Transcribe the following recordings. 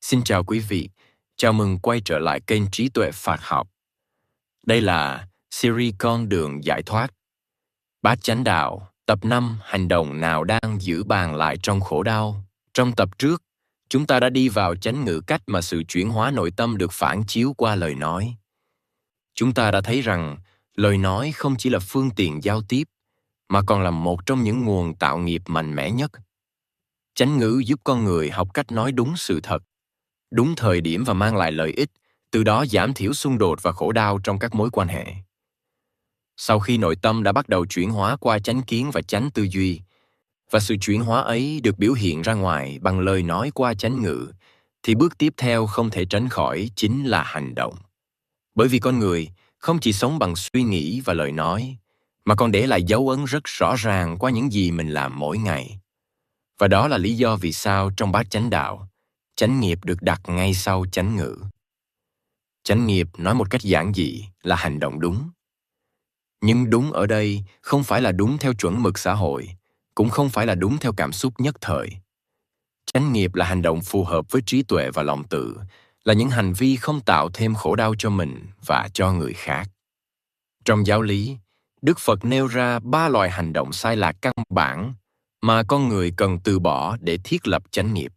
Xin chào quý vị, chào mừng quay trở lại kênh Trí Tuệ Phật Học. Đây là series Con đường giải thoát. Bát Chánh Đạo, tập 5, hành động nào đang giữ bạn lại trong khổ đau. Trong tập trước, chúng ta đã đi vào chánh ngữ cách mà sự chuyển hóa nội tâm được phản chiếu qua lời nói. Chúng ta đã thấy rằng lời nói không chỉ là phương tiện giao tiếp, mà còn là một trong những nguồn tạo nghiệp mạnh mẽ nhất. Chánh ngữ giúp con người học cách nói đúng sự thật, đúng thời điểm và mang lại lợi ích, từ đó giảm thiểu xung đột và khổ đau trong các mối quan hệ. Sau khi nội tâm đã bắt đầu chuyển hóa qua chánh kiến và chánh tư duy, và sự chuyển hóa ấy được biểu hiện ra ngoài bằng lời nói qua chánh ngữ, thì bước tiếp theo không thể tránh khỏi chính là hành động. Bởi vì con người không chỉ sống bằng suy nghĩ và lời nói, mà còn để lại dấu ấn rất rõ ràng qua những gì mình làm mỗi ngày. Và đó là lý do vì sao trong Bát Chánh Đạo, chánh nghiệp được đặt ngay sau chánh ngữ. Chánh nghiệp nói một cách giản dị là hành động đúng. Nhưng đúng ở đây không phải là đúng theo chuẩn mực xã hội, cũng không phải là đúng theo cảm xúc nhất thời. Chánh nghiệp là hành động phù hợp với trí tuệ và lòng tự, là những hành vi không tạo thêm khổ đau cho mình và cho người khác. Trong giáo lý, Đức Phật nêu ra 3 loại hành động sai lạc căn bản mà con người cần từ bỏ để thiết lập chánh nghiệp.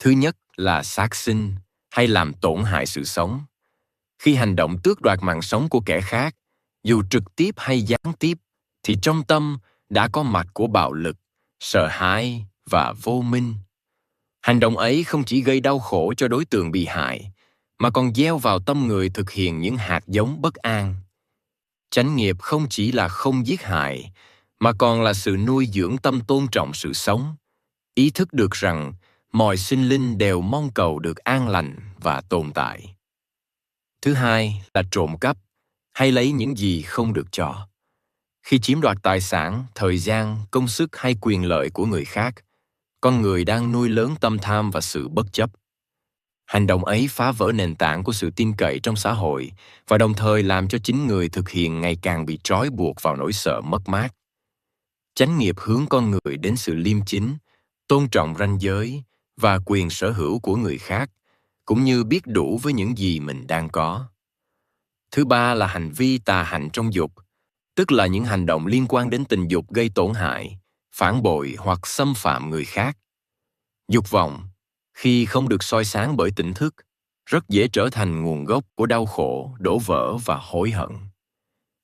Thứ nhất là sát sinh hay làm tổn hại sự sống. Khi hành động tước đoạt mạng sống của kẻ khác, dù trực tiếp hay gián tiếp, thì trong tâm đã có mặt của bạo lực, sợ hãi và vô minh. Hành động ấy không chỉ gây đau khổ cho đối tượng bị hại, mà còn gieo vào tâm người thực hiện những hạt giống bất an. Chánh nghiệp không chỉ là không giết hại, mà còn là sự nuôi dưỡng tâm tôn trọng sự sống, ý thức được rằng mọi sinh linh đều mong cầu được an lành và tồn tại. Thứ hai là trộm cắp, hay lấy những gì không được cho. Khi chiếm đoạt tài sản, thời gian, công sức hay quyền lợi của người khác, con người đang nuôi lớn tâm tham và sự bất chấp. Hành động ấy phá vỡ nền tảng của sự tin cậy trong xã hội và đồng thời làm cho chính người thực hiện ngày càng bị trói buộc vào nỗi sợ mất mát. Chánh nghiệp hướng con người đến sự liêm chính, tôn trọng ranh giới và quyền sở hữu của người khác, cũng như biết đủ với những gì mình đang có. Thứ ba là hành vi tà hạnh trong dục, tức là những hành động liên quan đến tình dục gây tổn hại, phản bội hoặc xâm phạm người khác. Dục vọng, khi không được soi sáng bởi tỉnh thức, rất dễ trở thành nguồn gốc của đau khổ, đổ vỡ và hối hận.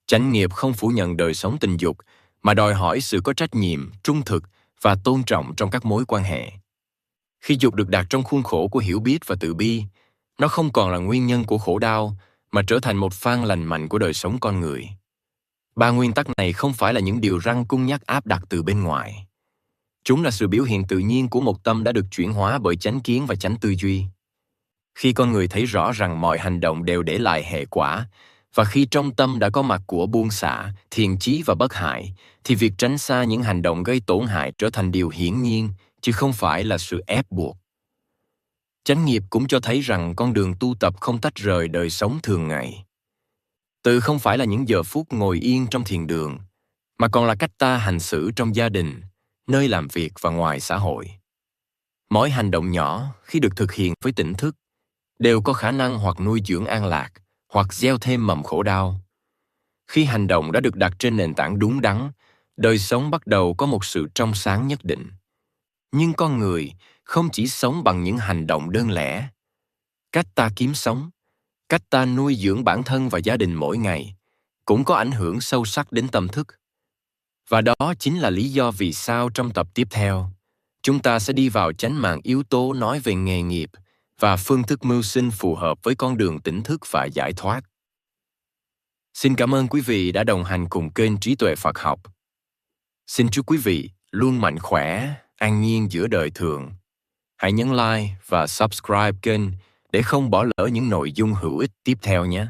Chánh nghiệp không phủ nhận đời sống tình dục, mà đòi hỏi sự có trách nhiệm, trung thực và tôn trọng trong các mối quan hệ. Khi dục được đặt trong khuôn khổ của hiểu biết và từ bi, nó không còn là nguyên nhân của khổ đau, mà trở thành một phan lành mạnh của đời sống con người. 3 nguyên tắc này không phải là những điều răn cung nhắc áp đặt từ bên ngoài. Chúng là sự biểu hiện tự nhiên của một tâm đã được chuyển hóa bởi chánh kiến và chánh tư duy. Khi con người thấy rõ rằng mọi hành động đều để lại hệ quả, và khi trong tâm đã có mặt của buông xả, thiện chí và bất hại, thì việc tránh xa những hành động gây tổn hại trở thành điều hiển nhiên, chứ không phải là sự ép buộc. Chánh nghiệp cũng cho thấy rằng con đường tu tập không tách rời đời sống thường ngày. Từ không phải là những giờ phút ngồi yên trong thiền đường, mà còn là cách ta hành xử trong gia đình, nơi làm việc và ngoài xã hội. Mỗi hành động nhỏ khi được thực hiện với tỉnh thức đều có khả năng hoặc nuôi dưỡng an lạc, hoặc gieo thêm mầm khổ đau. Khi hành động đã được đặt trên nền tảng đúng đắn, đời sống bắt đầu có một sự trong sáng nhất định. Nhưng con người không chỉ sống bằng những hành động đơn lẻ. Cách ta kiếm sống, cách ta nuôi dưỡng bản thân và gia đình mỗi ngày cũng có ảnh hưởng sâu sắc đến tâm thức. Và đó chính là lý do vì sao trong tập tiếp theo, chúng ta sẽ đi vào chánh mạng yếu tố nói về nghề nghiệp và phương thức mưu sinh phù hợp với con đường tỉnh thức và giải thoát. Xin cảm ơn quý vị đã đồng hành cùng kênh Trí Tuệ Phật Học. Xin chúc quý vị luôn mạnh khỏe, an nhiên giữa đời thường. Hãy nhấn like và subscribe kênh để không bỏ lỡ những nội dung hữu ích tiếp theo nhé.